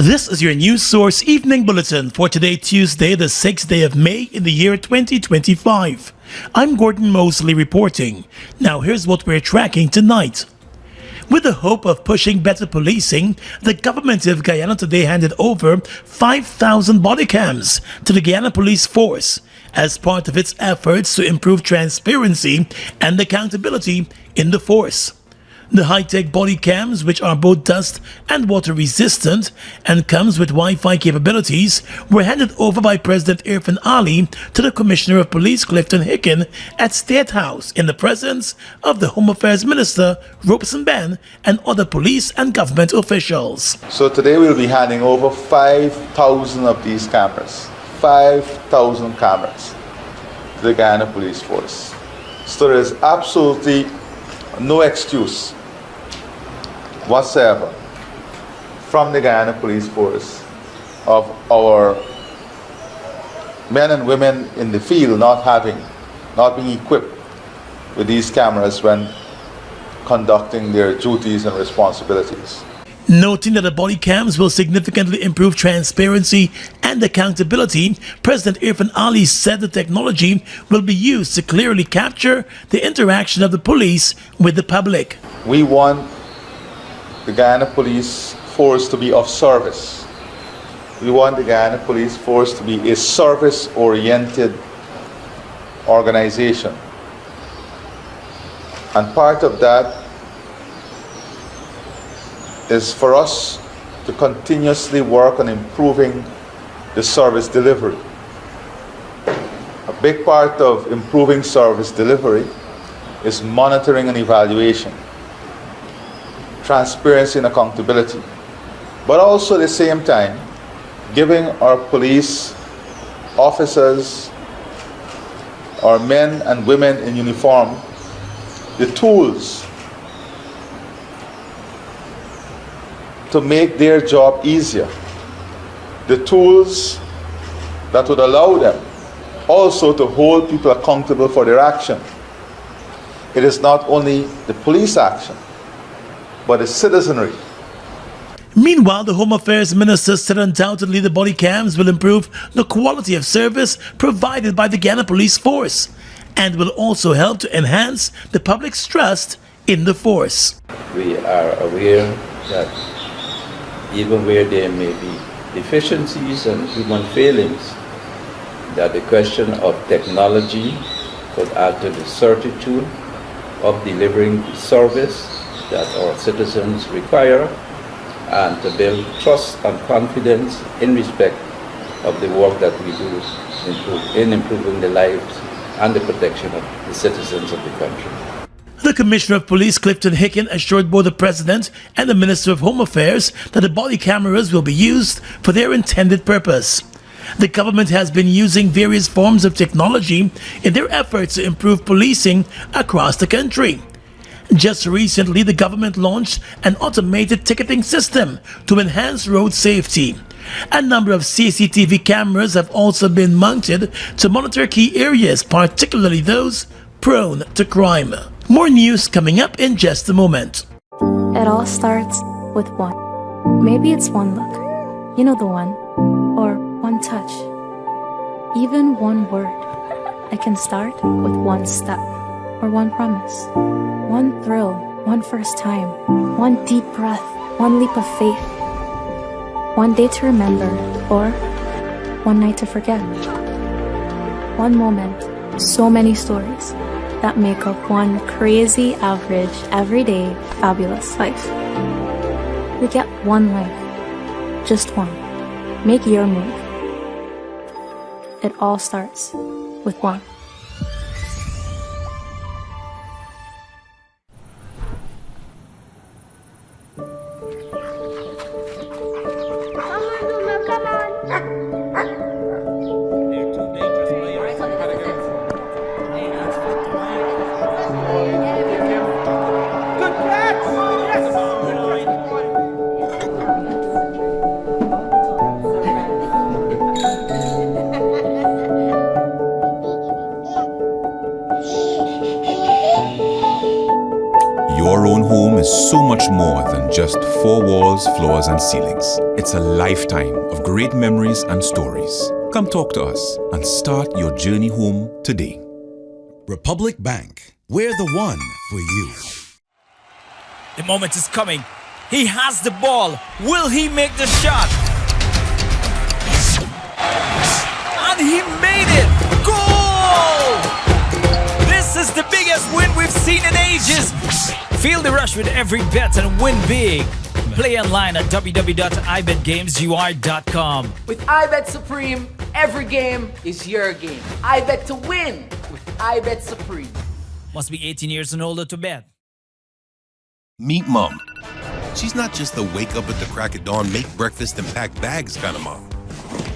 This is your news source evening bulletin for today, Tuesday, the 6th day of May in the year 2025. I'm Gordon Mosley reporting. Now here's what we're tracking tonight. With the hope of pushing better policing, the government of Guyana today handed over 5,000 body cams to the Guyana Police Force as part of its efforts to improve transparency and accountability in the force. The high-tech body cams, which are both dust and water resistant and comes with Wi-Fi capabilities, were handed over by President Irfan Ali to the Commissioner of Police Clifton Hicken at State House in the presence of the Home Affairs Minister Robeson Ben and other police and government officials. So today we'll be handing over 5,000 of these cameras, 5,000 cameras to the Guyana Police Force. So there is absolutely no excuse whatsoever from the Guyana Police Force of our men and women in the field not being equipped with these cameras when conducting their duties and responsibilities. Noting that the body cams will significantly improve transparency and accountability, President Irfan Ali said the technology will be used to clearly capture the interaction of the police with the public. We want the Guyana Police Force to be of service. We want the Guyana Police Force to be a service-oriented organization. And part of that is for us to continuously work on improving the service delivery. A big part of improving service delivery is monitoring and evaluation, transparency and accountability, but also at the same time giving our police officers, our men and women in uniform, the tools to make their job easier, the tools that would allow them also to hold people accountable for their action. It is not only the police action, but the citizenry. Meanwhile, the Home Affairs Minister said undoubtedly the body cams will improve the quality of service provided by the Guyana Police Force and will also help to enhance the public's trust in the force. We are aware that even where there may be deficiencies and human failings, that the question of technology could add to the certitude of delivering the service that our citizens require and to build trust and confidence in respect of the work that we do in improving the lives and the protection of the citizens of the country. The Commissioner of Police Clifton Hicken assured both the President and the Minister of Home Affairs that the body cameras will be used for their intended purpose. The government has been using various forms of technology in their efforts to improve policing across the country. Just recently, the government launched an automated ticketing system to enhance road safety. A number of CCTV cameras have also been mounted to monitor key areas, particularly those prone to crime. More news coming up in just a moment. It all starts with one. Maybe it's one look, you know the one, or one touch, even one word. It can start with one step, or one promise, one thrill, one first time, one deep breath, one leap of faith, one day to remember, or one night to forget. One moment, so many stories that make up one crazy, average, everyday, fabulous life. We get one life, just one. Make your move. It all starts with one. Your own home is so much more than just four walls, floors, and ceilings. It's a lifetime of great memories and stories. Come talk to us and start your journey home today. Republic Bank, we're the one for you. The moment is coming. He has the ball. Will he make the shot? And he made it! Goal! This is the biggest win we've seen in ages. Feel the rush with every bet and win big. Play online at www.ibetgamesur.com. With iBet Supreme, every game is your game. iBet to win with iBet Supreme. Must be 18 years and older to bet. Meet Mom. She's not just the wake up at the crack of dawn, make breakfast and pack bags kind of mom.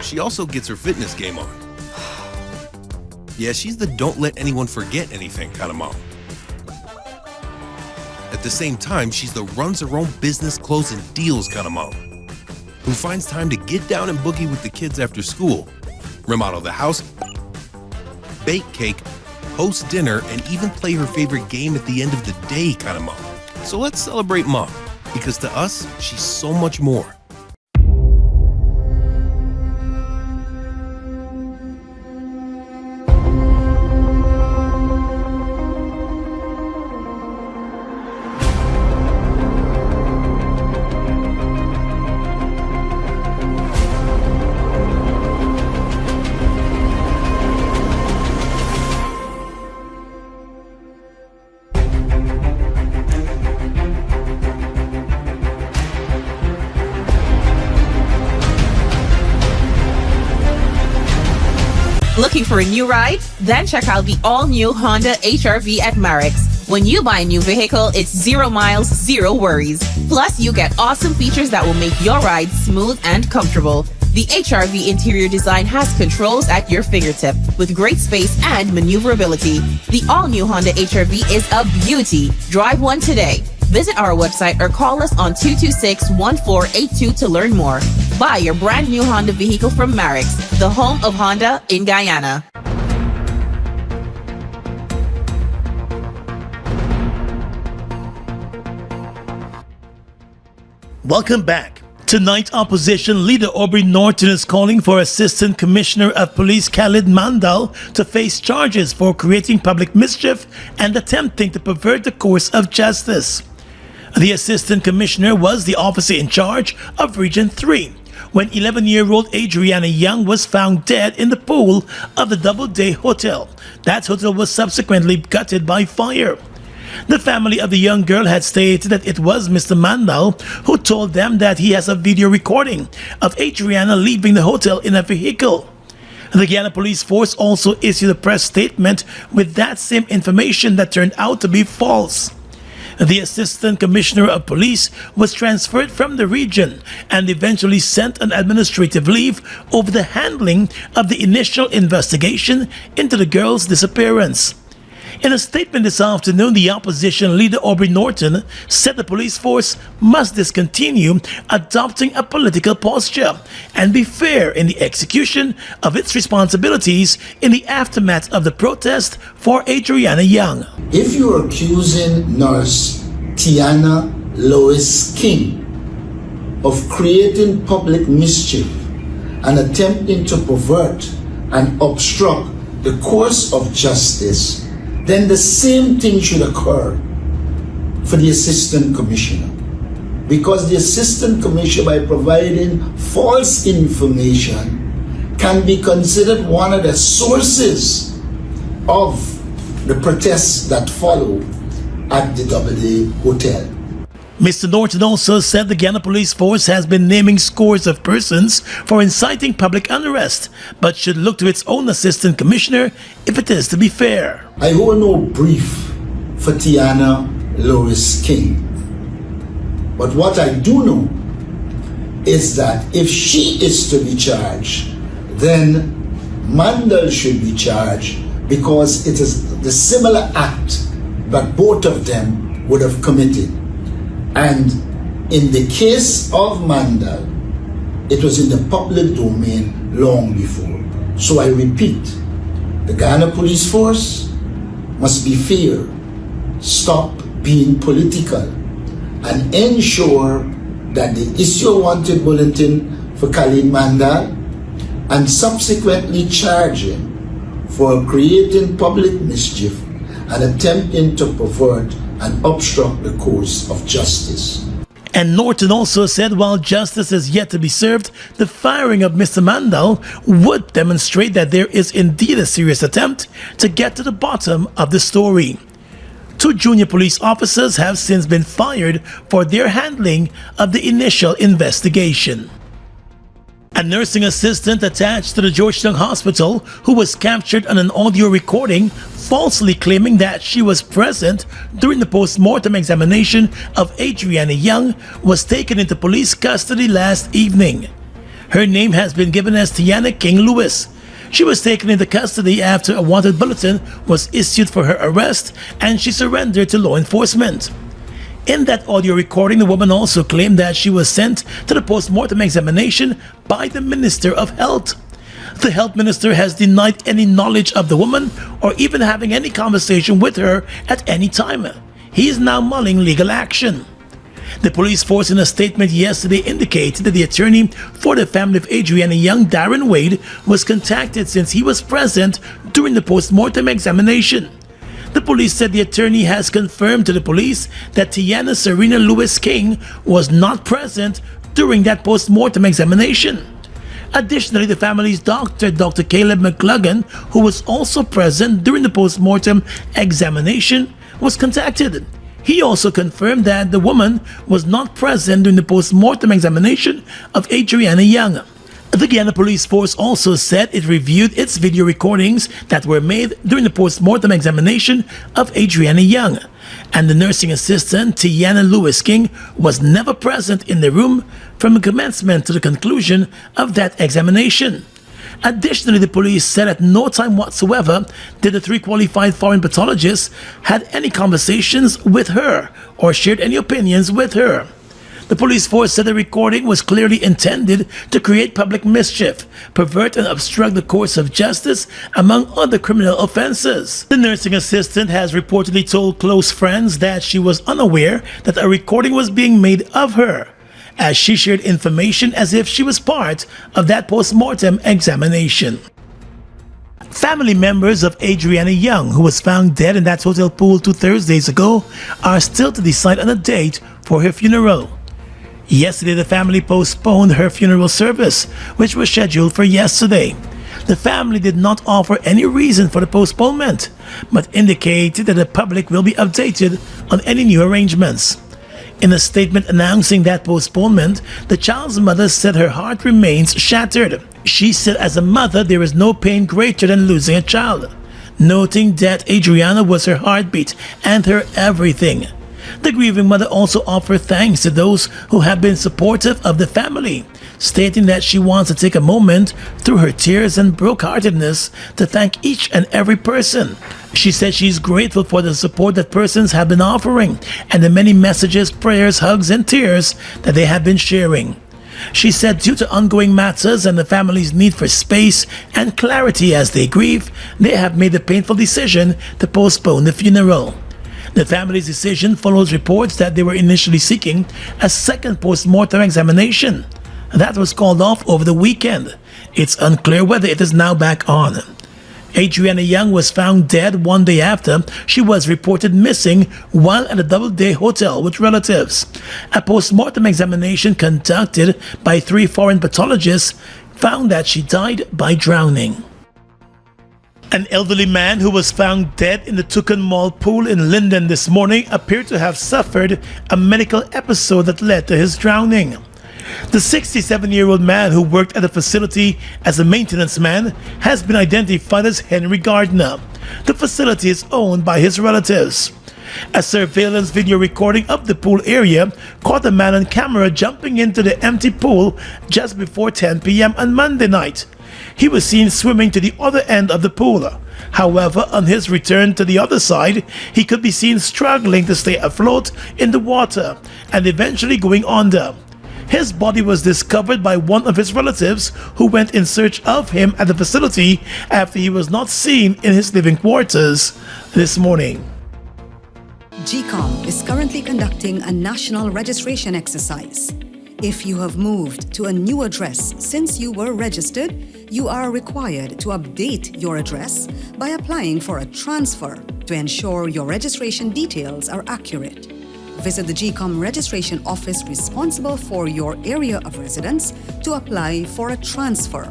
She also gets her fitness game on. Yeah, she's the don't let anyone forget anything kind of mom. At the same time, she's the runs her own business, closing deals kind of mom, who finds time to get down and boogie with the kids after school, remodel the house, bake cake, host dinner, and even play her favorite game at the end of the day kind of mom. So let's celebrate Mom, because to us, she's so much more. Looking for a new ride? Then check out the all-new Honda HR-V at Marex. When you buy a new vehicle, it's 0 miles, 0 worries. Plus, you get awesome features that will make your ride smooth and comfortable. The HR-V interior design has controls at your fingertip with great space and maneuverability. The all-new Honda HR-V is a beauty. Drive one today. Visit our website or call us on 226-1482 to learn more. Buy your brand new Honda vehicle from Marex, the home of Honda in Guyana. Welcome back. Tonight, opposition leader Aubrey Norton is calling for Assistant Commissioner of Police Khalid Mandal to face charges for creating public mischief and attempting to pervert the course of justice. The Assistant Commissioner was the officer in charge of Region 3 when 11-year-old Adriana Young was found dead in the pool of the Doubleday Hotel. That hotel was subsequently gutted by fire. The family of the young girl had stated that it was Mr. Mandal who told them that he has a video recording of Adriana leaving the hotel in a vehicle. The Guyana Police Force also issued a press statement with that same information that turned out to be false. The Assistant Commissioner of Police was transferred from the region and eventually sent on administrative leave over the handling of the initial investigation into the girl's disappearance. In a statement this afternoon, the opposition leader Aubrey Norton said the police force must discontinue adopting a political posture and be fair in the execution of its responsibilities in the aftermath of the protest for Adriana Young. If you're accusing nurse Tiana Lois King of creating public mischief and attempting to pervert and obstruct the course of justice, then the same thing should occur for the Assistant Commissioner. Because the Assistant Commissioner, by providing false information, can be considered one of the sources of the protests that follow at the Doubleday Hotel. Mr. Norton also said the Guyana Police Force has been naming scores of persons for inciting public unrest, but should look to its own Assistant Commissioner if it is to be fair. I hold no brief for Tiana Lois King. But what I do know is that if she is to be charged, then Mandal should be charged because it is the similar act that both of them would have committed. And in the case of Mandal, it was in the public domain long before. So I repeat, the Guyana Police Force must be fair, stop being political and ensure that the issue wanted bulletin for Khalid Mandal and subsequently charge him for creating public mischief and attempting to pervert and obstruct the course of justice. And Norton also said while justice is yet to be served, the firing of Mr. Mandal would demonstrate that there is indeed a serious attempt to get to the bottom of the story. 2 junior police officers have since been fired for their handling of the initial investigation. A nursing assistant attached to the Georgetown Hospital who was captured on an audio recording falsely claiming that she was present during the post-mortem examination of Adriana Young was taken into police custody last evening. Her name has been given as Tiana King Lewis. She was taken into custody after a wanted bulletin was issued for her arrest and she surrendered to law enforcement. In that audio recording, the woman also claimed that she was sent to the post-mortem examination by the Minister of Health. The health minister has denied any knowledge of the woman or even having any conversation with her at any time. He is now mulling legal action. The police force in a statement yesterday indicated that the attorney for the family of Adriana Young, Darren Wade, was contacted since he was present during the post-mortem examination. The police said the attorney has confirmed to the police that Tiana Serena Lewis King was not present during that post-mortem examination. Additionally, the family's doctor, Dr. Caleb McLuggan, who was also present during the post-mortem examination, was contacted. He also confirmed that the woman was not present during the post-mortem examination of Adriana Young. The Guyana police force also said it reviewed its video recordings that were made during the post-mortem examination of Adriana Young, and the nursing assistant, Tiana Lewis King, was never present in the room from the commencement to the conclusion of that examination. Additionally, the police said at no time whatsoever did the 3 qualified foreign pathologists had any conversations with her or shared any opinions with her. The police force said the recording was clearly intended to create public mischief, pervert and obstruct the course of justice, among other criminal offenses. The nursing assistant has reportedly told close friends that she was unaware that a recording was being made of her, as she shared information as if she was part of that post-mortem examination. Family members of Adriana Young, who was found dead in that hotel pool 2 Thursdays ago, are still to decide on a date for her funeral. Yesterday, the family postponed her funeral service, which was scheduled for yesterday. The family did not offer any reason for the postponement, but indicated that the public will be updated on any new arrangements. In a statement announcing that postponement, the child's mother said her heart remains shattered. She said as a mother there is no pain greater than losing a child, noting that Adriana was her heartbeat and her everything. The grieving mother also offered thanks to those who have been supportive of the family, stating that she wants to take a moment through her tears and brokenheartedness to thank each and every person. She said she is grateful for the support that persons have been offering and the many messages, prayers, hugs, and tears that they have been sharing. She said due to ongoing matters and the family's need for space and clarity as they grieve, they have made the painful decision to postpone the funeral. The family's decision follows reports that they were initially seeking a second post-mortem examination. That was called off over the weekend. It's unclear whether it is now back on. Adriana Young was found dead 1 day after she was reported missing while at a Doubleday hotel with relatives. A post-mortem examination conducted by 3 foreign pathologists found that she died by drowning. An elderly man who was found dead in the Tucson Mall pool in Linden this morning appeared to have suffered a medical episode that led to his drowning. The 67-year-old man who worked at the facility as a maintenance man has been identified as Henry Gardner. The facility is owned by his relatives. A surveillance video recording of the pool area caught a man on camera jumping into the empty pool just before 10 p.m. on Monday night. He was seen swimming to the other end of the pool. However, on his return to the other side, he could be seen struggling to stay afloat in the water and eventually going under. His body was discovered by one of his relatives who went in search of him at the facility after he was not seen in his living quarters this morning. GCOM is currently conducting a national registration exercise. If you have moved to a new address since you were registered, you are required to update your address by applying for a transfer to ensure your registration details are accurate. Visit the GCOM registration office responsible for your area of residence to apply for a transfer.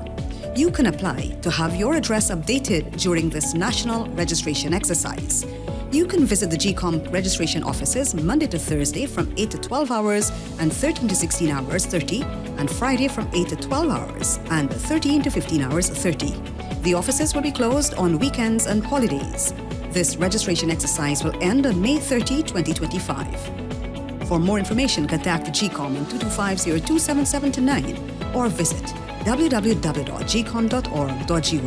You can apply to have your address updated during this national registration exercise. You can visit the GCOM registration offices Monday to Thursday from 8 to 12 hours and 13 to 16 hours 30, and Friday from 8 to 12 hours and 13 to 15 hours 30. The offices will be closed on weekends and holidays. This registration exercise will end on May 30, 2025. For more information, contact the GCOM on 225-0277-9 or visit www.gcom.org.gy.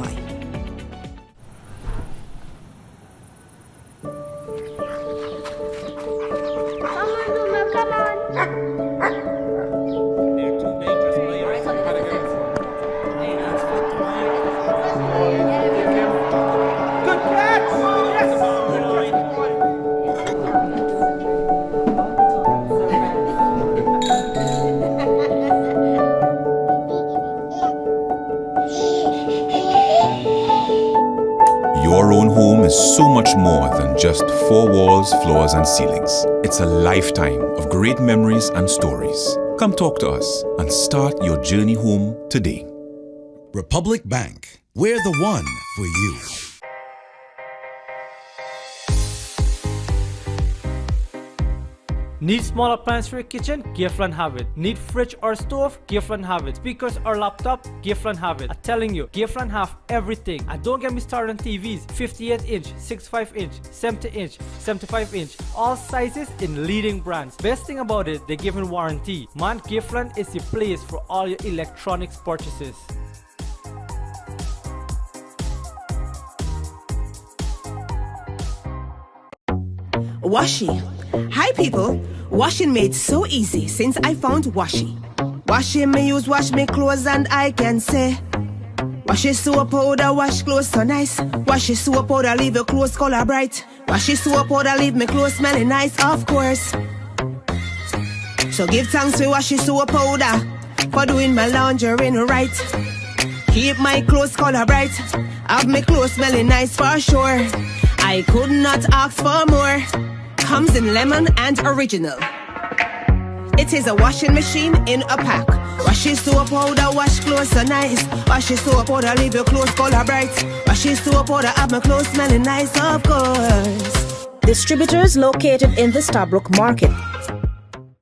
Your own home is so much more than just four walls, floors, and ceilings. It's a lifetime of great memories and stories. Come talk to us and start your journey home today. Republic Bank. We're the one for you. Need small appliance for your kitchen? Giftland have it. Need fridge or stove? Giftland have it. Speakers or laptop? Giftland have it. I'm telling you, Giftland have everything. And don't get me started on TVs. 58-inch, 65-inch, 70-inch, 75-inch. All sizes in leading brands. Best thing about it, they give in warranty. Man, Giftland is the place for all your electronics purchases. Washi. Hi people, washing made so easy since I found Washi. Washing me use wash me clothes and I can say Washi soap powder wash clothes so nice. Washi soap powder leave your clothes color bright. Washi soap powder leave me clothes smelling nice, of course. So give thanks to Washi soap powder for doing my laundry right. Keep my clothes color bright, have my clothes smelling nice for sure. I could not ask for more. Comes in lemon and original. It is a washing machine in a pack. Washi soap powder wash clothes so nice. Washi soap powder leave your clothes color bright. Washi soap powder have my clothes smelling nice, of course. Distributors located in the Stabrook Market.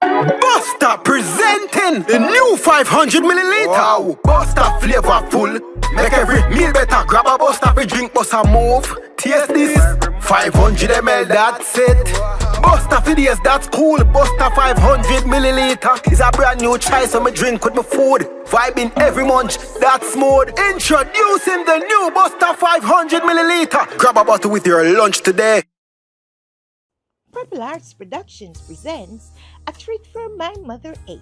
Buster presenting the new 500 milliliter. Wow, Buster flavorful. Make every meal better. Grab a Buster for drink, Buster move. Taste this. 500 ml, that's it. Buster for days, that's cool. Buster 500 milliliter is a brand new choice of my drink with my food. Vibing every munch, that's smooth. Introducing the new Buster 500 milliliter. Grab a bottle with your lunch today. Purple Arts Productions presents A Treat for My Mother 8,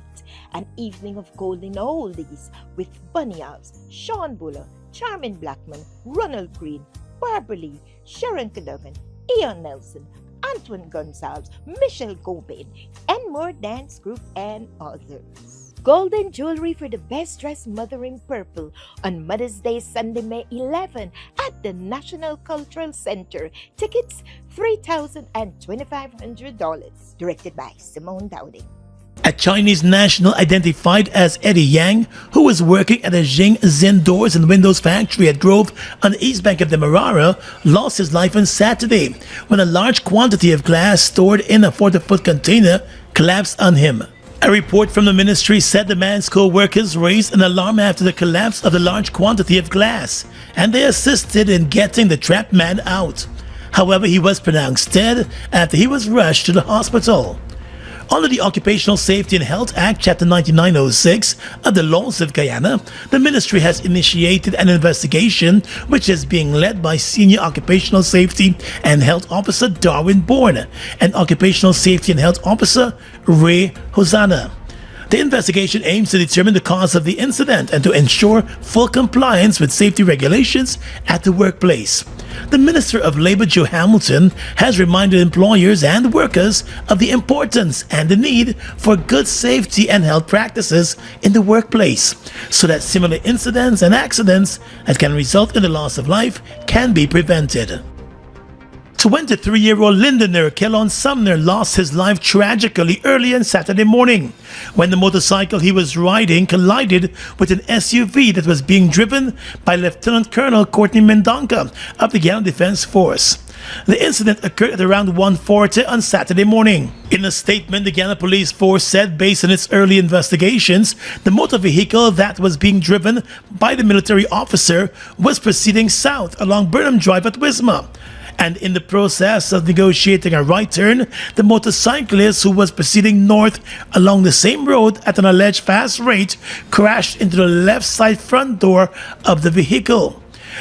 an evening of golden oldies with Bunny Alves, Sean Buller, Charmin Blackman, Ronald Green, Barbara Lee, Sharon Cadogan, Ian Nelson, Antoine Gonzalez, Michelle Gobin, and more dance group and others. Golden jewelry for the best dressed mother in purple on Mother's Day Sunday, May 11 at the National Cultural Center. Tickets $3,000 and $2,500. Directed by Simone Dowding. A Chinese national identified as Eddie Yang, who was working at a Jing Zin doors and windows factory at Grove on the east bank of the Marara, lost his life on Saturday when a large quantity of glass stored in a 40-foot container collapsed on him. A report from the ministry said the man's co-workers raised an alarm after the collapse of the large quantity of glass, and they assisted in getting the trapped man out. However, he was pronounced dead after he was rushed to the hospital. Under the Occupational Safety and Health Act, Chapter 9906 of the laws of Guyana, the ministry has initiated an investigation which is being led by Senior Occupational Safety and Health Officer Darwin Bourne and Occupational Safety and Health Officer Ray Hosanna. The investigation aims to determine the cause of the incident and to ensure full compliance with safety regulations at the workplace. The Minister of Labour, Joe Hamilton, has reminded employers and workers of the importance and the need for good safety and health practices in the workplace so that similar incidents and accidents that can result in the loss of life can be prevented. 23-year-old Lindoner Kellon Sumner lost his life tragically early on Saturday morning when the motorcycle he was riding collided with an SUV that was being driven by Lieutenant Colonel Courtney Mendonca of the Guyana Defense Force. The incident occurred at around 1:40 on Saturday morning. In a statement, the Guyana Police Force said based on its early investigations, the motor vehicle that was being driven by the military officer was proceeding south along Burnham Drive at Wisma. And in the process of negotiating a right turn, the motorcyclist who was proceeding north along the same road at an alleged fast rate crashed into the left side front door of the vehicle.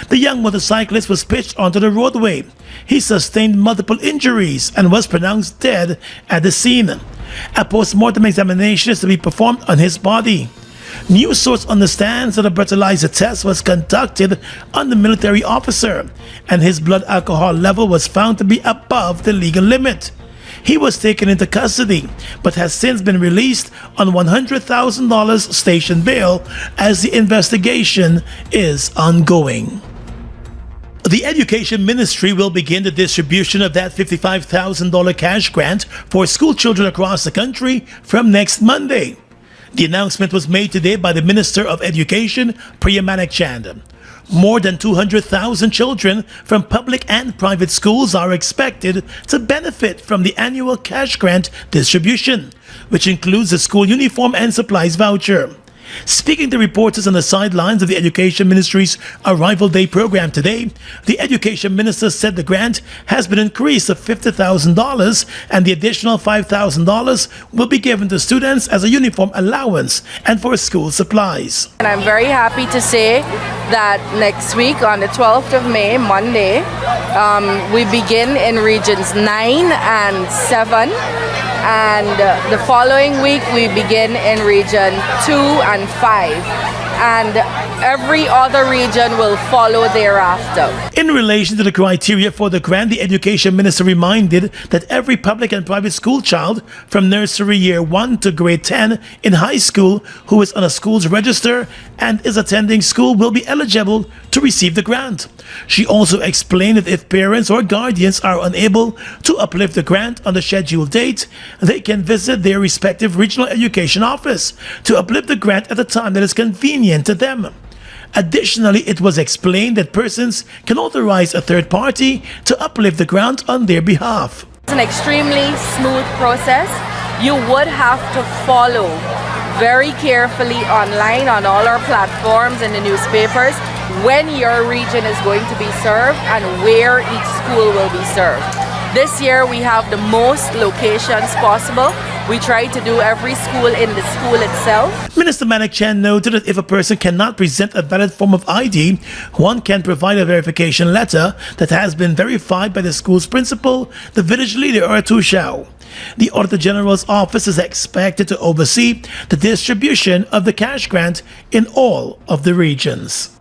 The young motorcyclist was pitched onto the roadway. He sustained multiple injuries and was pronounced dead at the scene. A post-mortem examination is to be performed on his body. News source understands that a breathalyzer test was conducted on the military officer, and his blood alcohol level was found to be above the legal limit. He was taken into custody, but has since been released on $100,000 station bail as the investigation is ongoing. The Education Ministry will begin the distribution of that $55,000 cash grant for school children across the country from next Monday. The announcement was made today by the Minister of Education, Priya Manik-Chand. More than 200,000 children from public and private schools are expected to benefit from the annual cash grant distribution, which includes the school uniform and supplies voucher. Speaking to reporters on the sidelines of the Education Ministry's Arrival Day program today, the Education Minister said the grant has been increased to $50,000 and the additional $5,000 will be given to students as a uniform allowance and for school supplies. And I'm very happy to say that next week on the 12th of May, Monday, we begin in regions 9 and 7. And the following week we begin in region 2 and 5, and every other region will follow thereafter. In relation to the criteria for the grant, the Education Minister reminded that every public and private school child from nursery year 1 to grade 10 in high school who is on a school's register and is attending school will be eligible to receive the grant. She also explained that if parents or guardians are unable to uplift the grant on the scheduled date, they can visit their respective regional education office to uplift the grant at a time that is convenient to them. Additionally, it was explained that persons can authorize a third party to uplift the grant on their behalf. It's an extremely smooth process. You would have to follow very carefully online on all our platforms and the newspapers when your region is going to be served and where each school will be served. This year we have the most locations possible. We try to do every school in the school itself. Minister Manik-Chand noted that if a person cannot present a valid form of ID, one can provide a verification letter that has been verified by the school's principal, the village leader, or a tushao. The Auditor General's office is expected to oversee the distribution of the cash grant in all of the regions.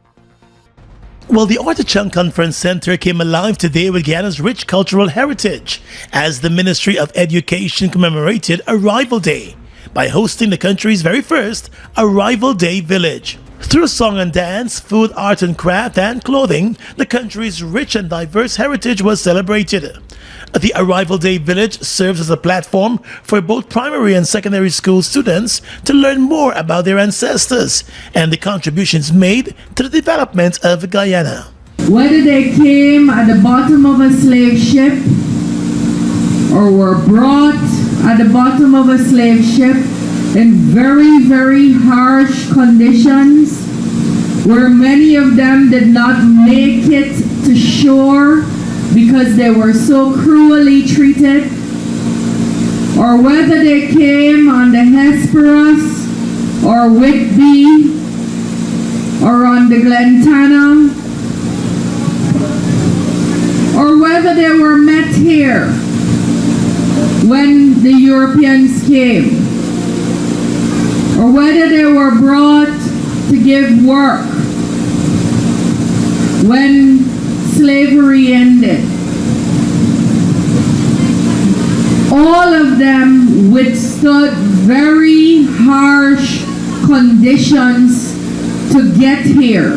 Well, the Ortachang Conference Center came alive today with Guyana's rich cultural heritage as the Ministry of Education commemorated Arrival Day by hosting the country's very first Arrival Day Village. Through song and dance, food, art and craft, and clothing, the country's rich and diverse heritage was celebrated. The Arrival Day Village serves as a platform for both primary and secondary school students to learn more about their ancestors and the contributions made to the development of Guyana. Whether they came at the bottom of a slave ship or were brought at the bottom of a slave ship in very, very harsh conditions, where many of them did not make it to shore because they were so cruelly treated, or whether they came on the Hesperus or Whitby or on the Glentana, or whether they were met here when the Europeans came. or whether they were brought to give work when slavery ended. All of them withstood very harsh conditions to get here.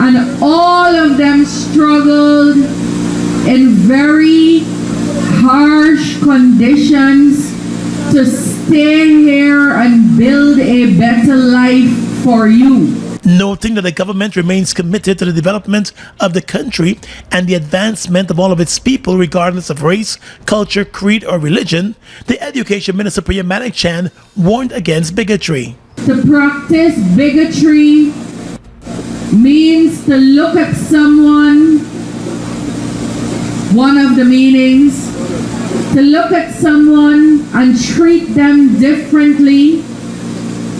And all of them struggled in very harsh conditions to stay here and build a better life for you. Noting that the government remains committed to the development of the country and the advancement of all of its people, regardless of race, culture, creed, or religion, the Education Minister Priya Manik Chan warned against bigotry. To practice bigotry means to look at someone, one of the meanings, to look at someone and treat them differently,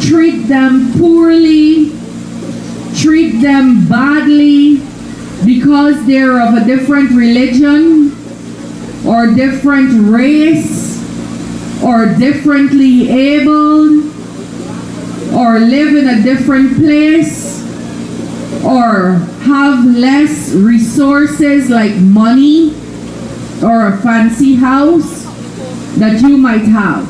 treat them poorly, treat them badly because they're of a different religion or different race or differently abled or live in a different place or have less resources like money or a fancy house that you might have.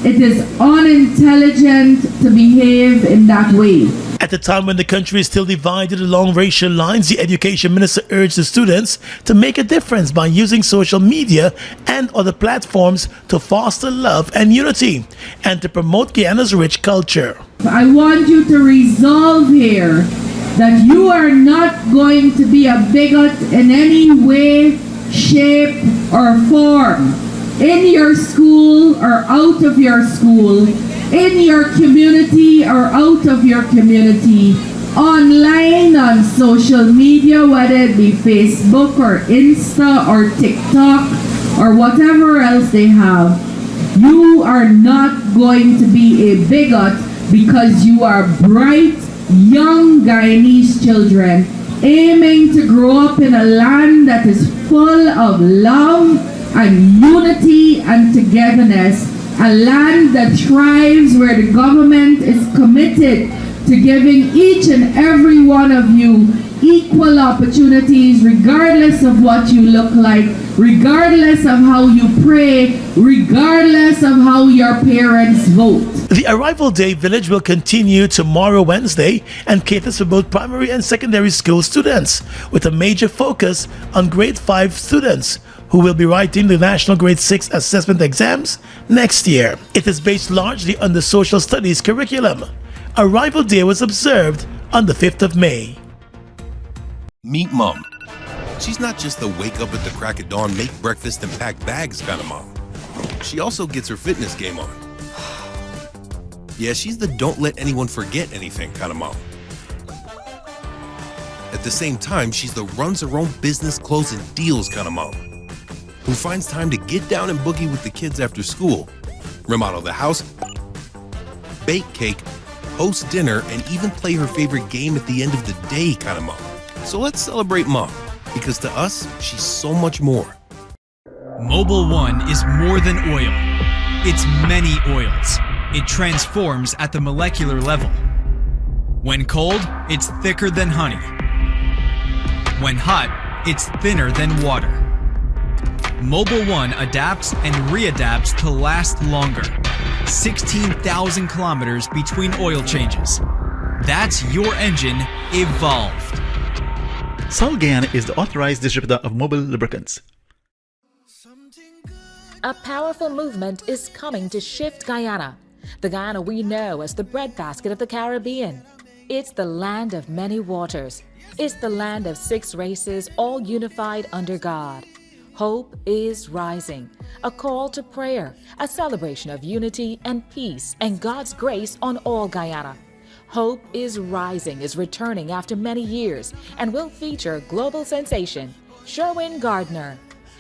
It is unintelligent to behave in that way. At the time when the country is still divided along racial lines, the Education Minister urged the students to make a difference by using social media and other platforms to foster love and unity and to promote Guyana's rich culture. I want you to resolve here that you are not going to be a bigot in any way, shape, or form in your school or out of your school, in your community or out of your community, online, on social media, whether it be Facebook or Insta or TikTok or whatever else they have. You are not going to be a bigot because you are bright, young Guyanese children aiming to grow up in a land that is full of love and unity and togetherness, a land that thrives where the government is committed to giving each and every one of you equal opportunities regardless of what you look like, regardless of how you pray, regardless of how your parents vote. The Arrival Day Village will continue tomorrow, Wednesday, and caters for both primary and secondary school students, with a major focus on grade 5 students who will be writing the National Grade 6 Assessment exams next year. It is based largely on the Social Studies curriculum. Arrival Day was observed on the 5th of May. Meet Mom. She's not just the wake up at the crack of dawn, make breakfast and pack bags kind of mom. She also gets her fitness game on. Yeah, she's the don't let anyone forget anything kind of mom. At the same time, she's the runs her own business, closing deals kind of mom, who finds time to get down and boogie with the kids after school, remodel the house, bake cake, host dinner, and even play her favorite game at the end of the day kind of mom. So let's celebrate Mom, because to us, she's so much more. Mobil 1 is more than oil. It's many oils. It transforms at the molecular level. When cold, it's thicker than honey. When hot, it's thinner than water. Mobil 1 adapts and readapts to last longer. 16,000 kilometers between oil changes. That's your engine evolved. Sal Guyana is the authorized distributor of Mobil lubricants. A powerful movement is coming to shift Guyana, the Guyana we know as the breadbasket of the Caribbean. It's the land of many waters. It's the land of 6 races, all unified under God. Hope is rising, a call to prayer, a celebration of unity and peace and God's grace on all Guyana. Hope is Rising is returning after many years and will feature global sensation Sherwin Gardner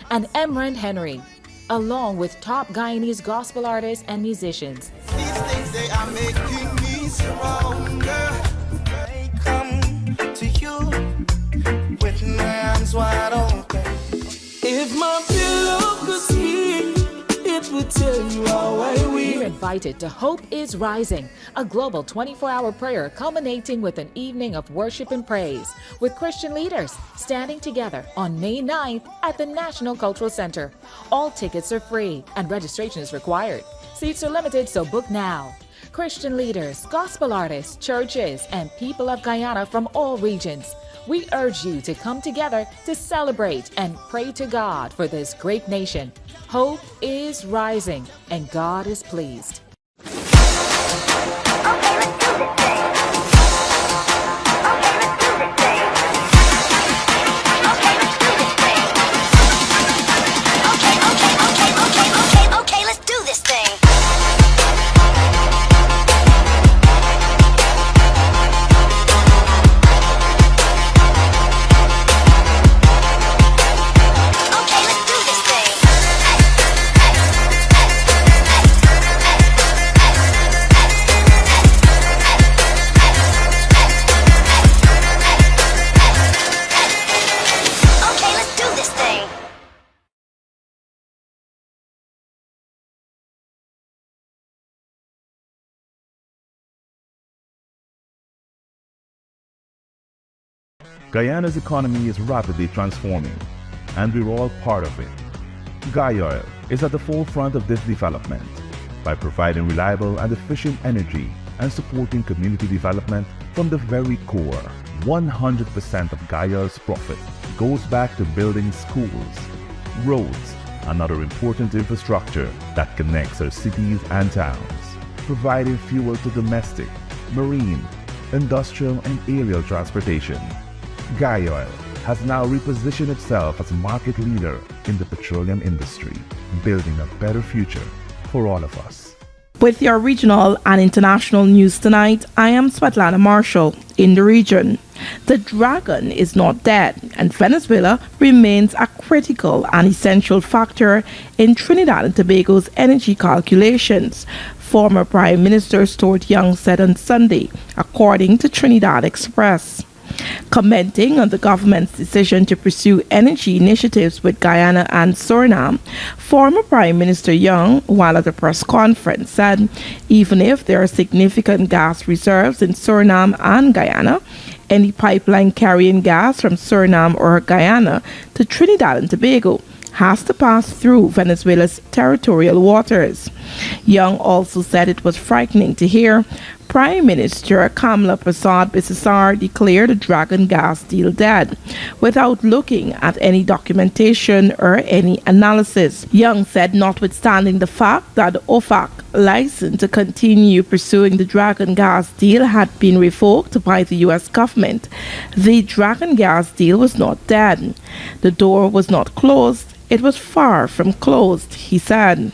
and Emrand Henry, along with top Guyanese gospel artists and musicians. These things they are making me stronger. I come to you with my arms wide open. If my pillow could speak, it would tell you how I weep. invited to Hope is Rising, a global 24-hour prayer culminating with an evening of worship and praise, with Christian leaders standing together on May 9th at the National Cultural Center. All tickets are free and registration is required. Seats are limited, so book now. Christian leaders, gospel artists, churches, and people of Guyana from all regions. We urge you to come together to celebrate and pray to God for this great nation. Hope is rising, and God is pleased. Okay, let's do this thing. Guyana's economy is rapidly transforming, and we're all part of it. Gaia is at the forefront of this development by providing reliable and efficient energy and supporting community development from the very core. 100% of Gaia's profit goes back to building schools, roads, and other important infrastructure that connects our cities and towns, providing fuel to domestic, marine, industrial, and aerial transportation. Gaia has now repositioned itself as a market leader in the petroleum industry, building a better future for all of us. With your regional and international news tonight, I am Svetlana Marshall in the region. The dragon is not dead, and Venezuela remains a critical and essential factor in Trinidad and Tobago's energy calculations, former Prime Minister Stuart Young said on Sunday, according to Trinidad Express. Commenting on the government's decision to pursue energy initiatives with Guyana and Suriname, former Prime Minister Young, while at a press conference, said even if there are significant gas reserves in Suriname and Guyana, any pipeline carrying gas from Suriname or Guyana to Trinidad and Tobago has to pass through Venezuela's territorial waters. Young also said it was frightening to hear Prime Minister Kamla Prasad-Bissessar declared the Dragon gas deal dead, without looking at any documentation or any analysis. Young said notwithstanding the fact that the OFAC license to continue pursuing the Dragon gas deal had been revoked by the U.S. government, the Dragon gas deal was not dead. The door was not closed, it was far from closed, he said.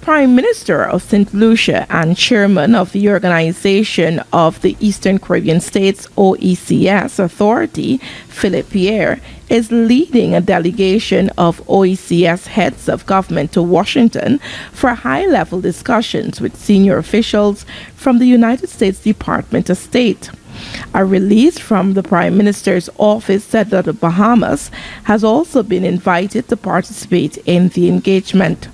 Prime Minister of St. Lucia and Chairman of the Organization of the Eastern Caribbean States OECS Authority, Philip Pierre, is leading a delegation of OECS heads of government to Washington for high-level discussions with senior officials from the United States Department of State. A release from the Prime Minister's office said that the Bahamas has also been invited to participate in the engagement.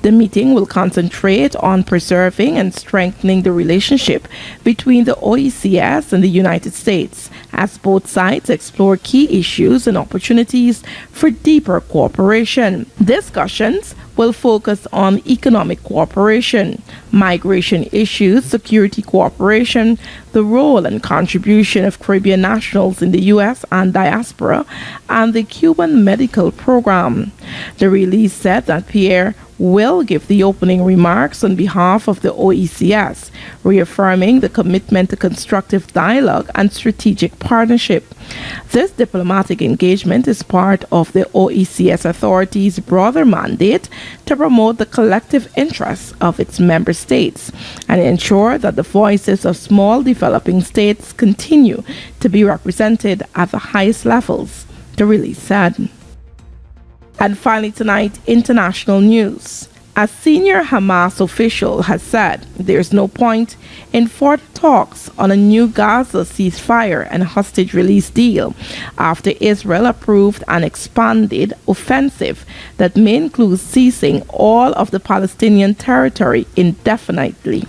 The meeting will concentrate on preserving and strengthening the relationship between the OECS and the United States, as both sides explore key issues and opportunities for deeper cooperation. Discussions will focus on economic cooperation, migration issues, security cooperation, the role and contribution of Caribbean nationals in the U.S. and diaspora, and the Cuban medical program. The release said that Pierre will give the opening remarks on behalf of the OECS, reaffirming the commitment to constructive dialogue and strategic partnership. This diplomatic engagement is part of the OECS Authority's broader mandate to promote the collective interests of its member states and ensure that the voices of small developing states continue to be represented at the highest levels, the release said. And finally tonight, international news. A senior Hamas official has said there's no point in further talks on a new Gaza ceasefire and hostage release deal after Israel approved an expanded offensive that may include seizing all of the Palestinian territory indefinitely.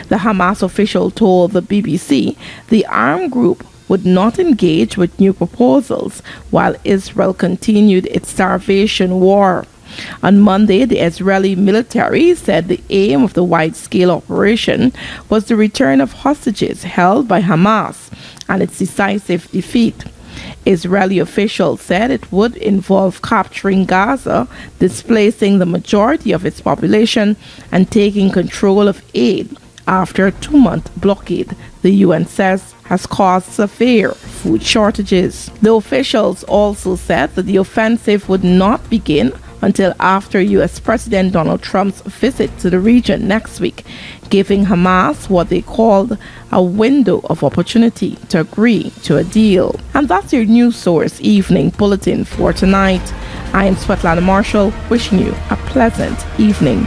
The Hamas official told the BBC the armed group would not engage with new proposals while Israel continued its starvation war. On Monday, the Israeli military said the aim of the wide-scale operation was the return of hostages held by Hamas and its decisive defeat. Israeli officials said it would involve capturing Gaza, displacing the majority of its population, and taking control of aid after a 2-month blockade the UN says has caused severe food shortages. The officials also said that the offensive would not begin until after U.S. President Donald Trump's visit to the region next week, giving Hamas what they called a window of opportunity to agree to a deal. And that's your News Source Evening Bulletin for tonight. I am Svetlana Marshall, wishing you a pleasant evening.